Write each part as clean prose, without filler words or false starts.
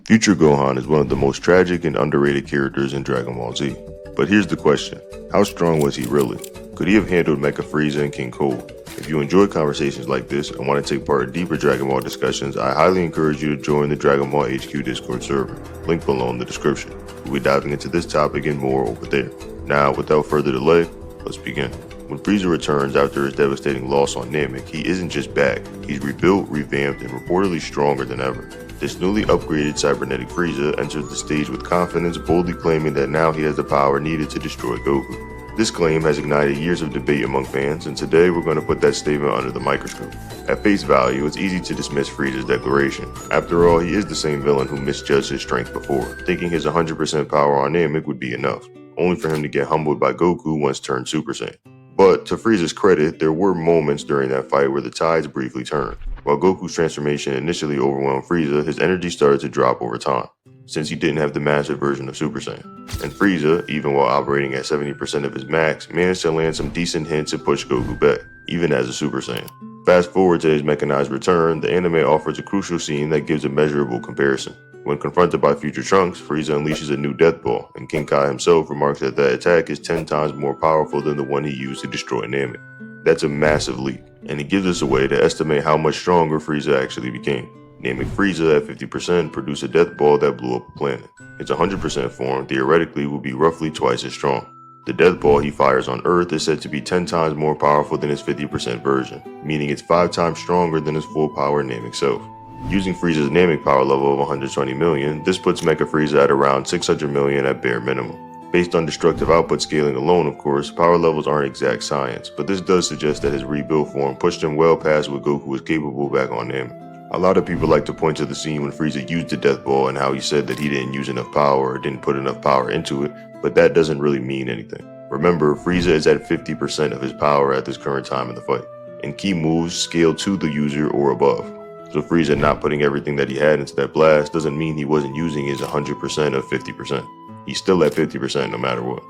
Future Gohan is one of the most tragic and underrated characters in Dragon Ball Z. But here's the question, how strong was he really? Could he have handled Mecha Frieza and King Cold? If you enjoy conversations like this and want to take part in deeper Dragon Ball discussions, I highly encourage you to join the Dragon Ball HQ Discord server, link below in the description. We'll be diving into this topic and more over there. Now, without further delay, let's begin. When Frieza returns after his devastating loss on Namek, he isn't just back, he's rebuilt, revamped, and reportedly stronger than ever. This newly upgraded cybernetic Frieza enters the stage with confidence, boldly claiming that now he has the power needed to destroy Goku. This claim has ignited years of debate among fans, and today we're going to put that statement under the microscope. At face value, it's easy to dismiss Frieza's declaration. After all, he is the same villain who misjudged his strength before, thinking his 100% power on Namek would be enough, only for him to get humbled by Goku once turned Super Saiyan. But to Frieza's credit, there were moments during that fight where the tides briefly turned. While Goku's transformation initially overwhelmed Frieza, his energy started to drop over time, since he didn't have the massive version of Super Saiyan. And Frieza, even while operating at 70% of his max, managed to land some decent hits and push Goku back, even as a Super Saiyan. Fast forward to his mechanized return, the anime offers a crucial scene that gives a measurable comparison. When confronted by future Trunks, Frieza unleashes a new Death Ball, and King Kai himself remarks that that attack is 10 times more powerful than the one he used to destroy Namek. That's a massive leap, and it gives us a way to estimate how much stronger Frieza actually became. Namek Frieza at 50% produced a Death Ball that blew up a planet. Its 100% form theoretically would be roughly twice as strong. The Death Ball he fires on Earth is said to be 10 times more powerful than his 50% version, meaning it's 5 times stronger than his full power Namek self. Using Frieza's Namek power level of 120 million, this puts Mecha Frieza at around 600 million at bare minimum. Based on destructive output scaling alone, of course, power levels aren't exact science, but this does suggest that his rebuild form pushed him well past what Goku was capable back on Namek. A lot of people like to point to the scene when Frieza used the Death Ball and how he said that he didn't use enough power or didn't put enough power into it, but that doesn't really mean anything. Remember, Frieza is at 50% of his power at this current time in the fight, and key moves scale to the user or above. So Frieza not putting everything that he had into that blast doesn't mean he wasn't using his 100% of 50%. He's still at 50% no matter what.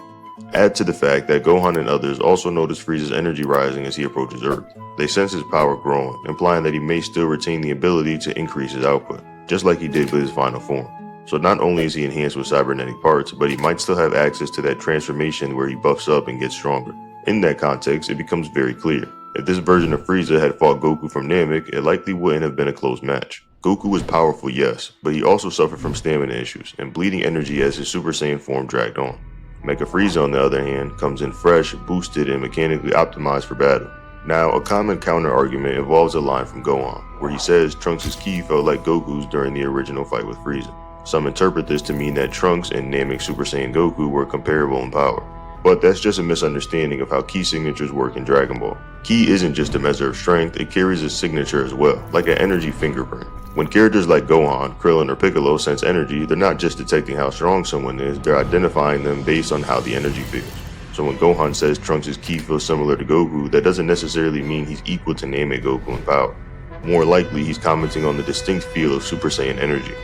Add to the fact that Gohan and others also notice Frieza's energy rising as he approaches Earth. They sense his power growing, implying that he may still retain the ability to increase his output, just like he did with his final form. So not only is he enhanced with cybernetic parts, but he might still have access to that transformation where he buffs up and gets stronger. In that context, it becomes very clear. If this version of Frieza had fought Goku from Namek, it likely wouldn't have been a close match. Goku was powerful, yes, but he also suffered from stamina issues and bleeding energy as his Super Saiyan form dragged on. Mecha Frieza, on the other hand, comes in fresh, boosted, and mechanically optimized for battle. Now, a common counter-argument involves a line from Gohan, where he says Trunks' ki felt like Goku's during the original fight with Frieza. Some interpret this to mean that Trunks and Namek Super Saiyan Goku were comparable in power. But that's just a misunderstanding of how ki signatures work in Dragon Ball. Ki isn't just a measure of strength, it carries a signature as well, like an energy fingerprint. When characters like Gohan, Krillin, or Piccolo sense energy, they're not just detecting how strong someone is, they're identifying them based on how the energy feels. So when Gohan says Trunks' ki feels similar to Goku, that doesn't necessarily mean he's equal to Namek Goku in power. More likely, he's commenting on the distinct feel of Super Saiyan energy.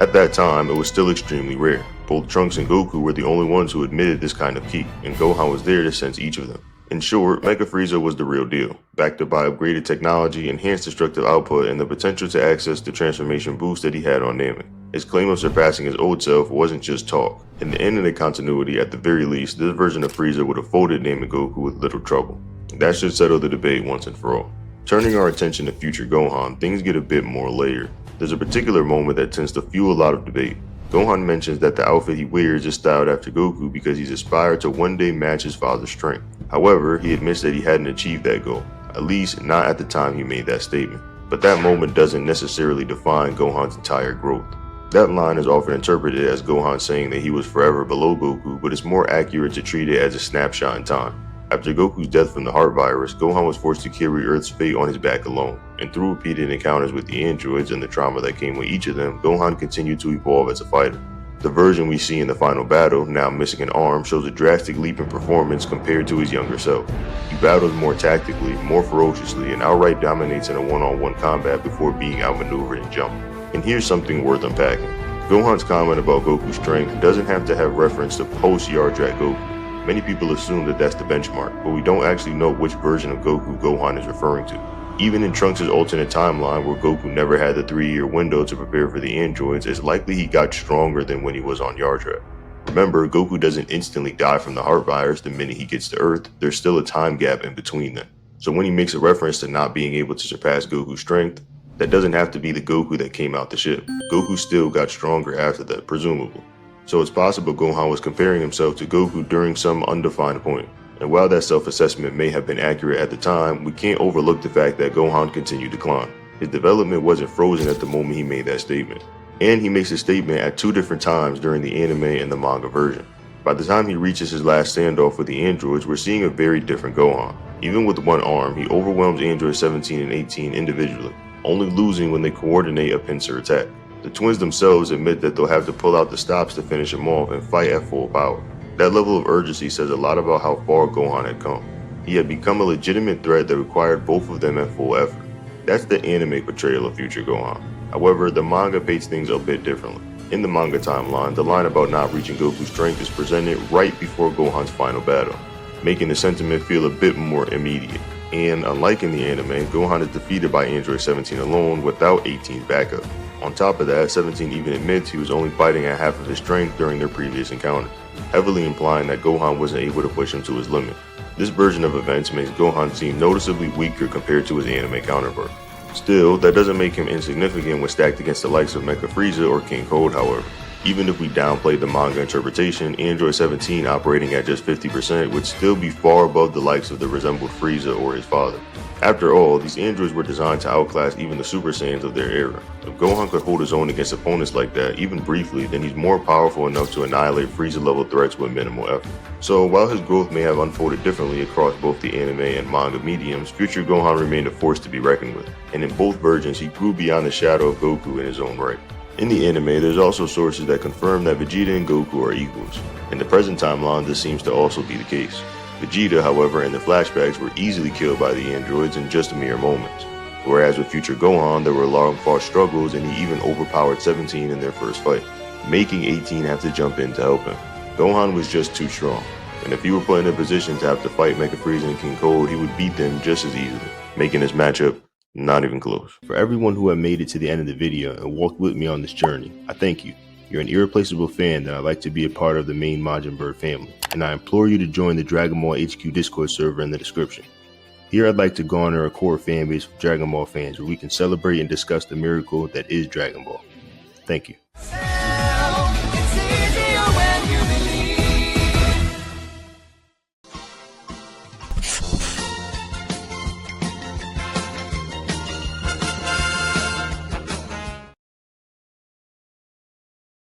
At that time, it was still extremely rare. Both Trunks and Goku were the only ones who admitted this kind of ki, and Gohan was there to sense each of them. In short, Mecha Frieza was the real deal, backed up by upgraded technology, enhanced destructive output, and the potential to access the transformation boost that he had on Namek. His claim of surpassing his old self wasn't just talk. In the end of the continuity, at the very least, this version of Frieza would have folded Namek Goku with little trouble. That should settle the debate once and for all. Turning our attention to future Gohan, things get a bit more layered. There's a particular moment that tends to fuel a lot of debate. Gohan mentions that the outfit he wears is styled after Goku because he's aspired to one day match his father's strength. However, he admits that he hadn't achieved that goal, at least not at the time he made that statement. But that moment doesn't necessarily define Gohan's entire growth. That line is often interpreted as Gohan saying that he was forever below Goku, but it's more accurate to treat it as a snapshot in time. After Goku's death from the heart virus, Gohan was forced to carry Earth's fate on his back alone, and through repeated encounters with the androids and the trauma that came with each of them, Gohan continued to evolve as a fighter. The version we see in the final battle, now missing an arm, shows a drastic leap in performance compared to his younger self. He battles more tactically, more ferociously, and outright dominates in a one-on-one combat before being outmaneuvered and jumped. And here's something worth unpacking. Gohan's comment about Goku's strength doesn't have to have reference to post-Yardrat Goku. Many people assume that that's the benchmark, but we don't actually know which version of Goku Gohan is referring to. Even in Trunks' alternate timeline, where Goku never had the 3-year window to prepare for the androids, it's likely he got stronger than when he was on Yardrat. Remember, Goku doesn't instantly die from the heart virus the minute he gets to Earth, there's still a time gap in between them. So when he makes a reference to not being able to surpass Goku's strength, that doesn't have to be the Goku that came out the ship. Goku still got stronger after that, presumably. So it's possible Gohan was comparing himself to Goku during some undefined point. And while that self-assessment may have been accurate at the time, we can't overlook the fact that Gohan continued to climb. His development wasn't frozen at the moment he made that statement. And he makes a statement at 2 different times during the anime and the manga version. By the time he reaches his last standoff with the androids, we're seeing a very different Gohan. Even with one arm, he overwhelms androids 17 and 18 individually, only losing when they coordinate a pincer attack. The twins themselves admit that they'll have to pull out the stops to finish him off and fight at full power. That level of urgency says a lot about how far Gohan had come. He had become a legitimate threat that required both of them at full effort. That's the anime portrayal of future Gohan. However, the manga paints things a bit differently. In the manga timeline, the line about not reaching Goku's strength is presented right before Gohan's final battle, making the sentiment feel a bit more immediate. And unlike in the anime, Gohan is defeated by Android 17 alone without 18's backup. On top of that, 17 even admits he was only fighting at half of his strength during their previous encounter, heavily implying that Gohan wasn't able to push him to his limit. This version of events makes Gohan seem noticeably weaker compared to his anime counterpart. Still, that doesn't make him insignificant when stacked against the likes of Mecha Frieza or King Cold, however. Even if we downplay the manga interpretation, Android 17 operating at just 50% would still be far above the likes of the resembled Frieza or his father. After all, these androids were designed to outclass even the Super Saiyans of their era. If Gohan could hold his own against opponents like that, even briefly, then he's more powerful enough to annihilate Frieza-level threats with minimal effort. So while his growth may have unfolded differently across both the anime and manga mediums, future Gohan remained a force to be reckoned with, and in both versions he grew beyond the shadow of Goku in his own right. In the anime, there's also sources that confirm that Vegeta and Goku are equals. In the present timeline, this seems to also be the case. Vegeta, however, in the flashbacks were easily killed by the androids in just mere moments. Whereas with future Gohan, there were long-fought struggles and he even overpowered 17 in their first fight, making 18 have to jump in to help him. Gohan was just too strong, and if he were put in a position to have to fight Mecha Frieza and King Cold, he would beat them just as easily, making this matchup not even close. For everyone who had made it to the end of the video and walked with me on this journey, I thank you. You're an irreplaceable fan that I'd like to be a part of the main Majin Bird family, and I implore you to join the Dragon Ball HQ Discord server in the description. Here I'd like to garner a core fan base of Dragon Ball fans where we can celebrate and discuss the miracle that is Dragon Ball. Thank you.